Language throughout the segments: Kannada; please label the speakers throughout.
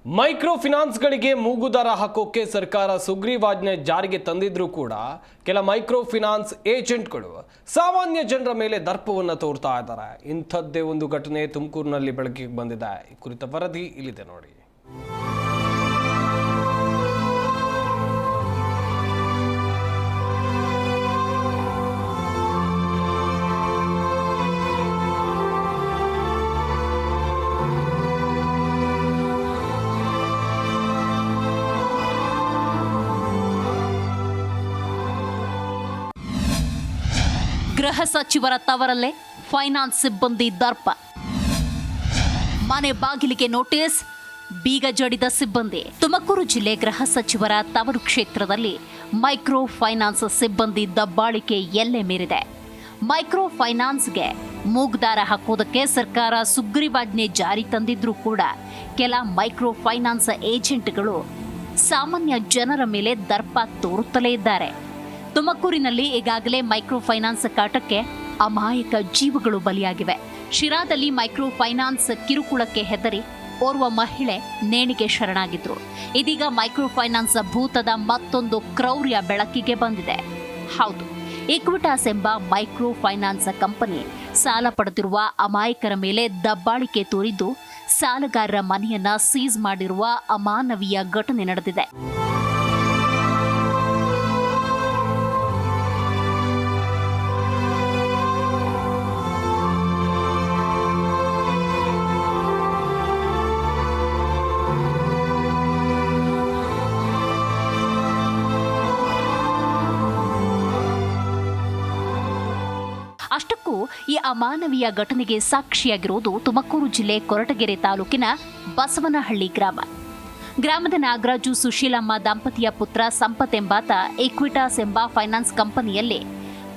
Speaker 1: ಮೈಕ್ರೋ ಫಿನಾನ್ಸ್ಗಳಿಗೆ ಮೂಗುದಾರ ಹಾಕೋಕೆ ಸರ್ಕಾರ ಸುಗ್ರೀವಾಜ್ಞೆ ಜಾರಿಗೆ ತಂದಿದ್ರೂ ಕೂಡ ಕೆಲ ಮೈಕ್ರೋ ಫಿನಾನ್ಸ್ ಏಜೆಂಟ್ಗಳು ಸಾಮಾನ್ಯ ಜನರ ಮೇಲೆ ದರ್ಪವನ್ನು ತೋರ್ತಾ ಇದ್ದಾರೆ. ಇಂಥದ್ದೇ ಒಂದು ಘಟನೆ ತುಮಕೂರಿನಲ್ಲಿ ಬೆಳಕಿಗೆ ಬಂದಿದೆ. ಈ ಕುರಿತ ವರದಿ ಇಲ್ಲಿದೆ ನೋಡಿ.
Speaker 2: ಗೃಹ ಸಚಿವರ ತವರಲ್ಲೇ ಫೈನಾನ್ಸ್ ಸಿಬ್ಬಂದಿ ದರ್ಪ. ಮನೆ ಬಾಗಿಲಿಗೆ ನೋಟಿಸ್, ಬೀಗ ಜಡಿದ ಸಿಬ್ಬಂದಿ. ತುಮಕೂರು ಜಿಲ್ಲೆ ಗೃಹ ಸಚಿವರ ತವರು ಕ್ಷೇತ್ರದಲ್ಲಿ ಮೈಕ್ರೋ ಫೈನಾನ್ಸ್ ಸಿಬ್ಬಂದಿ ದಬ್ಬಾಳಿಕೆ ಎಲ್ಲೆ ಮೀರಿದೆ. ಮೈಕ್ರೋ ಫೈನಾನ್ಸ್ಗೆ ಮೂಗ್ದಾರ ಹಾಕೋದಕ್ಕೆ ಸರ್ಕಾರ ಸುಗ್ರೀವಾಜ್ಞೆ ಜಾರಿ ತಂದಿದ್ರೂ ಕೂಡ ಕೆಲ ಮೈಕ್ರೋ ಫೈನಾನ್ಸ್ ಏಜೆಂಟ್ಗಳು ಸಾಮಾನ್ಯ ಜನರ ಮೇಲೆ ದರ್ಪ ತೋರುತ್ತಲೇ ಇದ್ದಾರೆ. ತುಮಕೂರಿನಲ್ಲಿ ಈಗಾಗಲೇ ಮೈಕ್ರೋ ಫೈನಾನ್ಸ್ ಕಾಟಕ್ಕೆ ಅಮಾಯಕ ಜೀವಗಳು ಬಲಿಯಾಗಿವೆ. ಶಿರಾದಲ್ಲಿ ಮೈಕ್ರೋ ಫೈನಾನ್ಸ್ ಕಿರುಕುಳಕ್ಕೆ ಹೆದರಿ ಓರ್ವ ಮಹಿಳೆ ನೇಣಿಗೆ ಶರಣಾಗಿದ್ರು. ಇದೀಗ ಮೈಕ್ರೋ ಫೈನಾನ್ಸ್ ಭೂತದ ಮತ್ತೊಂದು ಕ್ರೌರ್ಯ ಬೆಳಕಿಗೆ ಬಂದಿದೆ. ಹೌದು, ಈಕ್ವಿಟಾಸ್ ಎಂಬ ಮೈಕ್ರೋ ಫೈನಾನ್ಸ್ ಕಂಪನಿ ಸಾಲ ಪಡೆದಿರುವ ಅಮಾಯಕರ ಮೇಲೆ ದಬ್ಬಾಳಿಕೆ ತೋರಿದ್ದು ಸಾಲಗಾರರ ಮನೆಯನ್ನ ಸೀಸ್ ಮಾಡಿರುವ ಅಮಾನವೀಯ ಘಟನೆ ನಡೆದಿದೆ. ಅಷ್ಟಕ್ಕೂ ಈ ಅಮಾನವೀಯ ಘಟನೆಗೆ ಸಾಕ್ಷಿಯಾಗಿರುವುದು ತುಮಕೂರು ಜಿಲ್ಲೆ ಕೊರಟಗೆರೆ ತಾಲೂಕಿನ ಬಸವನಹಳ್ಳಿ ಗ್ರಾಮದ ನಾಗರಾಜು ಸುಶೀಲಮ್ಮ ದಂಪತಿಯ ಪುತ್ರ ಸಂಪತ್ ಎಂಬಾತ ಈಕ್ವಿಟಾಸ್ ಎಂಬ ಫೈನಾನ್ಸ್ ಕಂಪನಿಯಲ್ಲಿ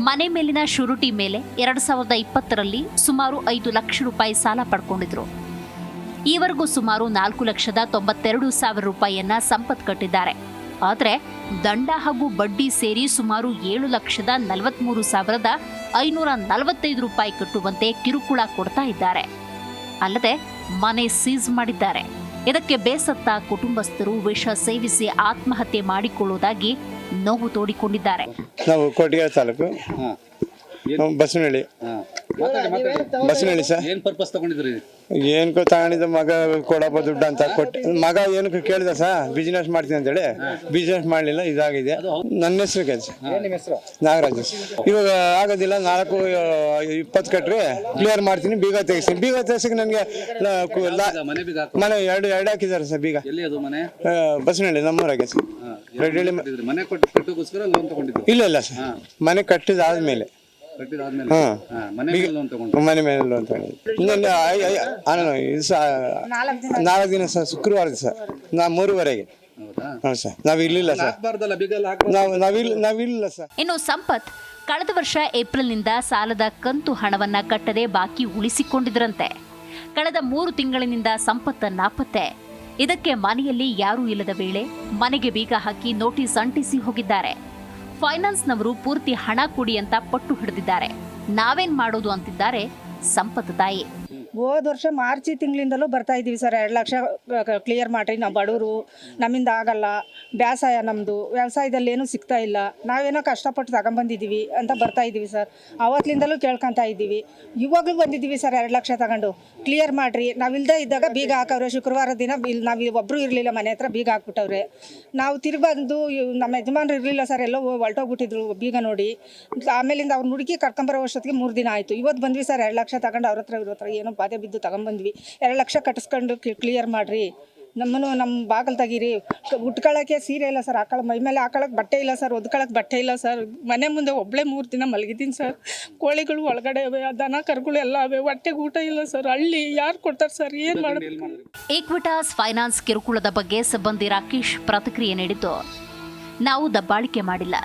Speaker 2: ಮನೆ ಮೇಲಿನ ಶೂರಿಟಿ ಮೇಲೆ 2020ರಲ್ಲಿ ಸುಮಾರು 5 ಲಕ್ಷ ರೂಪಾಯಿ ಸಾಲ ಪಡ್ಕೊಂಡಿದ್ರು. ಈವರೆಗೂ ಸುಮಾರು 4,92,000 ರೂಪಾಯಿಯನ್ನ ಸಂಪತ್ ಕಟ್ಟಿದ್ದಾರೆ. ಆದರೆ ದಂಡ ಹಾಗೂ ಬಡ್ಡಿ ಸೇರಿ ಸುಮಾರು 7,43,545 ರೂಪಾಯಿ ಕಟ್ಟುವಂತೆ ಕಿರುಕುಳ ಕೊಡ್ತಾ ಇದ್ದಾರೆ. ಅಲ್ಲದೆ ಮನೆ ಸೀಸ್ ಮಾಡಿದ್ದಾರೆ. ಇದಕ್ಕೆ ಬೇಸತ್ತ ಕುಟುಂಬಸ್ಥರು ವಿಷ ಸೇವಿಸಿ ಆತ್ಮಹತ್ಯೆ ಮಾಡಿಕೊಳ್ಳುವುದಾಗಿ ನೋವು ತೋಡಿಕೊಂಡಿದ್ದಾರೆ.
Speaker 3: ನಾವು ಕೊರಟಗೆರೆ ತಾಲೂಕು ಬಸವನಹಳ್ಳಿ ಸರ್.
Speaker 4: ಏನ್ ಪರ್ಪಸ್ ತಗೊಂಡಿದ್ರಿ?
Speaker 3: ಏನಕ್ಕೂ ತಗೊಂಡಿದ್ದ ಮಗ ಕೊಡಪ್ಪ ದುಡ್ಡು ಅಂತ ಕೊಟ್ಟು ಮಗ ಏನಕ್ಕೆ ಕೇಳಿದ ಸರ್ ಬಿಸ್ನೆಸ್ ಮಾಡ್ತೀನಿ ಅಂತೇಳಿ ಬಿಸ್ನೆಸ್ ಮಾಡಲಿಲ್ಲ. ಇದಾಗಿದೆ. ನನ್ನ ಹೆಸರು ಕೆಲಸ ನಾಗರಾಜ್. ಇವಾಗ ಆಗೋದಿಲ್ಲ, 4-20 ಕಟ್ರೆ ಕ್ಲಿಯರ್ ಮಾಡ್ತೀನಿ, ಬೀಗ ತೆಗಿಸ್ತೀನಿ. ಬೀಗ ತೆಗಿಸಕ್ಕೆ ನನಗೆ ಮನೆ ಎರಡು ಹಾಕಿದ್ದಾರೆ ಸರ್ ಬೀಗ. ಬಸವನಹಳ್ಳಿ ನಮ್ಮೂರಾಗೆ ಸರ್. ಇಲ್ಲ ಸರ್, ಮನೆ ಕಟ್ಟಿದಾದ್ಮೇಲೆ ಮನೆ ಮೇಲೆ ಲೋನ್ ತಗೊಂಡಿದ್ದೆ. 4 ದಿನ ಸರ್, ಶುಕ್ರವಾರ ಸರ್, 3:15. ಹೌದು ಸರ್, ನಾವಿರ್ಲಿಲ್ಲ ಸರ್. ನಾವಿಲ್ಲ ಸರ್.
Speaker 2: ಇನ್ನು ಸಂಪತ್ ಕಳೆದ ವರ್ಷ ಏಪ್ರಿಲ್ನಿಂದ ಸಾಲದ ಕಂತು ಹಣವನ್ನ ಕಟ್ಟದೆ ಬಾಕಿ ಉಳಿಸಿಕೊಂಡಿದ್ರಂತೆ. ಕಳೆದ 3 ತಿಂಗಳಿನಿಂದ ಸಂಪತ್ ನಾಪತ್ತೆ. ಇದಕ್ಕೆ ಮನೆಯಲ್ಲಿ ಯಾರೂ ಇಲ್ಲದ ವೇಳೆ ಮನೆಗೆ ಬೀಗ ಹಾಕಿ ನೋಟಿಸ್ ಅಂಟಿಸಿ ಹೋಗಿದ್ದಾರೆ. ಫೈನಾನ್ಸ್ನವರು ಪೂರ್ತಿ ಹಣ ಕೊಡಿ ಅಂತ ಪಟ್ಟು ಹಿಡಿದಿದ್ದಾರೆ. ನಾವೇನ್ ಮಾಡೋದು ಅಂತಿದ್ದಾರೆ ಸಂಪತ್ ತಾಯಿ.
Speaker 5: ಹೋದ ವರ್ಷ ಮಾರ್ಚ್ ತಿಂಗಳಿಂದಲೂ ಬರ್ತಾ ಇದ್ದೀವಿ ಸರ್. 2 ಲಕ್ಷ ಕ್ಲಿಯರ್ ಮಾಡ್ರಿ, ನಾವು ಬಡವರು, ನಮ್ಮಿಂದ ಆಗಲ್ಲ, ಬೇಸಾಯ ನಮ್ಮದು, ವ್ಯವಸಾಯದಲ್ಲಿ ಏನೂ ಸಿಗ್ತಾ ಇಲ್ಲ, ನಾವೇನೋ ಕಷ್ಟಪಟ್ಟು ತಗೊಂಬಂದಿದ್ದೀವಿ ಅಂತ ಬರ್ತಾ ಇದ್ದೀವಿ ಸರ್. ಅವತ್ತಿಂದಲೂ ಕೇಳ್ಕೊತಾ ಇದ್ದೀವಿ. ಇವಾಗಲೂ ಬಂದಿದ್ದೀವಿ ಸರ್ 2 ಲಕ್ಷ ತಗೊಂಡು ಕ್ಲಿಯರ್ ಮಾಡಿರಿ. ನಾವಿಲ್ಲದೆ ಇದ್ದಾಗ ಬೀಗ ಹಾಕವ್ರೆ. ಶುಕ್ರವಾರ ದಿನ ನಾವು ಒಬ್ಬರು ಇರಲಿಲ್ಲ, ಮನೆ ಹತ್ರ ಬೀಗ ಹಾಕ್ಬಿಟ್ಟವ್ರೆ. ನಾವು ತಿರುಗಿ ಬಂದು ನಮ್ಮ ಯಜಮಾನ್ರು ಇರಲಿಲ್ಲ ಸರ್, ಎಲ್ಲೋ ಹೊರಟೋಗ್ಬಿಟ್ಟಿದ್ರು ಬೀಗ ನೋಡಿ. ಆಮೇಲಿಂದ ಅವ್ರು ಹುಡುಗಿ ಕರ್ಕೊಂಬರೋ ವರ್ಷಕ್ಕೆ 3 ದಿನ ಆಯಿತು. ಇವತ್ತು ಬಂದ್ವಿ ಸರ್ 2 ಲಕ್ಷ ತಗೊಂಡು ಅವ್ರ ಹತ್ರ ಏನೋ ಬಾಧೆ ಬಿದ್ದು ತಗೊಂಬಂದ್ವಿ. 2 ಲಕ್ಷ ಕಟ್ಟಿಸ್ಕೊಂಡು ಕ್ಲಿಯರ್ ಮಾಡಿರಿ, ನಮ್ಮ ಬಾಗಲ್ ತೆಗೀರಿ. ಉಟ್ಕೊಳ್ಳೋಕ್ಕೆ ಸೀರೆ ಇಲ್ಲ ಸರ್, ಮೈ ಮೇಲೆ ಹಾಕೊಳ್ಳೋಕೆ ಬಟ್ಟೆ ಇಲ್ಲ ಸರ್, ಒದ್ಕೊಳ್ಳೋಕೆ ಬಟ್ಟೆ ಇಲ್ಲ ಸರ್. ಮನೆ ಮುಂದೆ ಒಬ್ಬಳೇ 3 ದಿನ ಮಲಗಿದ್ದೀನಿ ಸರ್. ಕೋಳಿಗಳು ಒಳಗಡೆ ಅವೆ, ದನ ಕರುಗಳು ಎಲ್ಲ ಅವೆ, ಹೊಟ್ಟೆಗೆ ಊಟ ಇಲ್ಲ ಸರ್. ಹಳ್ಳಿ ಯಾರು ಕೊಡ್ತಾರೆ ಸರ್? ಏನು ಮಾಡೋದು?
Speaker 2: ಈಕ್ವಿಟಾಸ್ ಫೈನಾನ್ಸ್ ಕಿರುಕುಳದ ಬಗ್ಗೆ ಸಿಬ್ಬಂದಿ ರಾಕೇಶ್ ಪ್ರತಿಕ್ರಿಯೆ ನೀಡಿದ್ದು, ನಾವು ದಬ್ಬಾಳಿಕೆ ಮಾಡಿಲ್ಲ,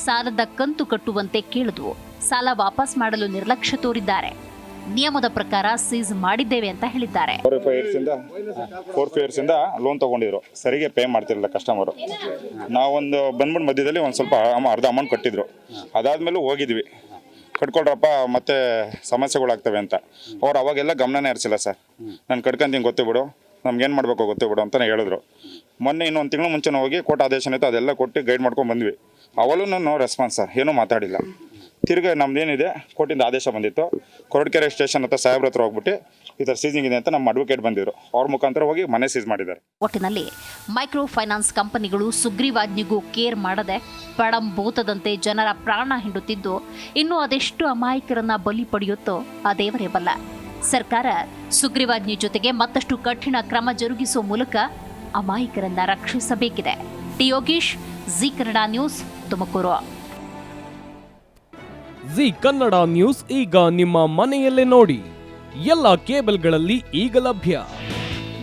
Speaker 2: ಸಾಲದ ಕಂತು ಕಟ್ಟುವಂತೆ ಕೇಳಿದ್ವು, ಸಾಲ ವಾಪಸ್ ಮಾಡಲು ನಿರ್ಲಕ್ಷ್ಯ ತೋರಿದ್ದಾರೆ, ನಿಯಮದ ಪ್ರಕಾರ ಸೀಸ್ ಮಾಡಿದ್ದೇವೆ ಅಂತ ಹೇಳಿದ್ದಾರೆ.
Speaker 6: 4 ಇಯರ್ಸ್ ಇಂದ ಲೋನ್ ತಗೊಂಡಿದ್ರು, ಸರಿಗೆ ಪೇ ಮಾಡ್ತಿರಲಿಲ್ಲ ಕಸ್ಟಮರು. ನಾವೊಂದು ಬಂದ್ಬಿಟ್ಟು ಮಧ್ಯದಲ್ಲಿ ಒಂದು ಸ್ವಲ್ಪ ಅರ್ಧ ಅಮೌಂಟ್ ಕಟ್ಟಿದ್ರು. ಅದಾದ್ಮೇಲೆ ಹೋಗಿದ್ವಿ, ಕಟ್ಕೊಳ್ರಪ್ಪ ಮತ್ತೆ ಸಮಸ್ಯೆಗಳಾಗ್ತವೆ ಅಂತ. ಅವ್ರು ಅವಾಗೆಲ್ಲ ಗಮನನೇ ಹರಿಸಿಲ್ಲ ಸರ್. ನಾನು ಕಟ್ಕೊಂತೀನಿ ಗೊತ್ತು ಬಿಡು, ನಮ್ಗೇನು ಮಾಡಬೇಕು ಗೊತ್ತೇ ಬಿಡು ಅಂತಲೇ ಹೇಳಿದ್ರು. ಮೊನ್ನೆ ಇನ್ನೊಂದು ತಿಂಗಳು ಮುಂಚೆ ಹೋಗಿ ಕೋರ್ಟ್ ಆದೇಶ ಇತ್ತು, ಅದೆಲ್ಲ ಕೊಟ್ಟು ಗೈಡ್ ಮಾಡ್ಕೊಂಡು ಬಂದ್ವಿ. ಅವಲೂ ನೋ ರೆಸ್ಪಾನ್ಸ್ ಸರ್, ಏನೂ ಮಾತಾಡಿಲ್ಲ. ತಿರ್ಗಿ ನಮ್ದೇನಿದೆ ಕೋರ್ಟಿಂದ ಆದೇಶ ಬಂದಿತ್ತು, ಕೊರಟಗೆರೆ ಸ್ಟೇಷನ್ ಹತ್ರ ಸಾಹೇಬ್ರ ಹತ್ರ ಹೋಗ್ಬಿಟ್ಟು ಈ ಥರ ಸೀಸಿಂಗ್ ಇದೆ ಅಂತ ನಮ್ಮ ಅಡ್ವೊಕೇಟ್ ಬಂದಿದ್ರು, ಅವ್ರ ಮುಖಾಂತರ ಹೋಗಿ ಮನೆ ಸೀಸ್ ಮಾಡಿದ್ದಾರೆ.
Speaker 2: ಒಟ್ಟಿನಲ್ಲಿ ಮೈಕ್ರೋ ಫೈನಾನ್ಸ್ ಕಂಪನಿಗಳು ಸುಗ್ರೀವಾಜ್ಞೆಗೂ ಕೇರ್ ಮಾಡದೆ ಪಡಂಭೂತದಂತೆ ಜನರ ಪ್ರಾಣ ಹಿಂಡುತ್ತಿದ್ದು, ಇನ್ನು ಅದೆಷ್ಟು ಅಮಾಯಕರನ್ನ ಬಲಿ ಪಡೆಯುತ್ತೋ ಆ ದೇವರೇ ಬಲ್ಲ. ಸರ್ಕಾರ ಸುಗ್ರೀವಾಜ್ಞೆ ಜೊತೆಗೆ ಮತ್ತಷ್ಟು ಕಠಿಣ ಕ್ರಮ ಜರುಗಿಸುವ ಮೂಲಕ ಅಮಾಯಕರನ್ನ ರಕ್ಷಿಸಬೇಕಿದೆ. T Yogish, Zee Kannada news, Tumakuru.
Speaker 1: Zee Kannada news ಈಗ ನಿಮ್ಮ ಮನೆಯಲ್ಲೇ ನೋಡಿ, ಎಲ್ಲ ಕೇಬಲ್ಗಳಲ್ಲಿ ಈಗ ಲಭ್ಯ.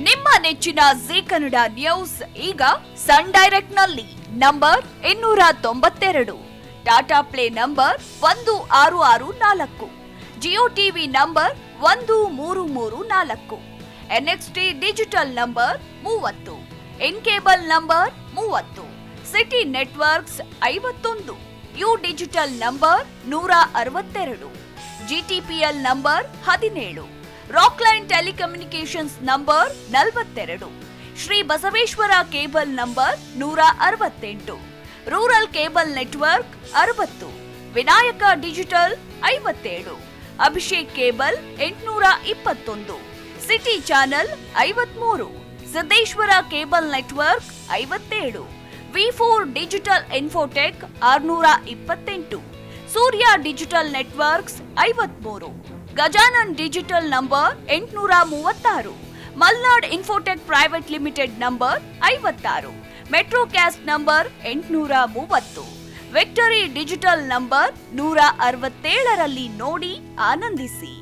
Speaker 4: ನಿಮ್ಮ ನೆಚ್ಚಿನ ಜಿ ಕನ್ನಡ ನ್ಯೂಸ್ ಈಗ ಸನ್ ಡೈರೆಕ್ಟ್ ನಲ್ಲಿ number 292, Tata Play number 1664, Jio TV number 1334, NXT digital number 30, in cable number 30, City networks 51, U digital number 162, GTPL number 17, Rockline telecommunications number 42, Shri Basaveshwara cable number 168, rural cable network 60, Vinayaka digital 57, Abhishek cable 821, City channel 53, Siddeshwara cable network 57, ವಿ4 digital infotech 628, Surya digital networks 53, Gajanan digital number 836, Malnad infotech private limited number 56, Metrocast number 830, victory digital number 167ರಲ್ಲಿ ನೋಡಿ ಆನಂದಿಸಿ.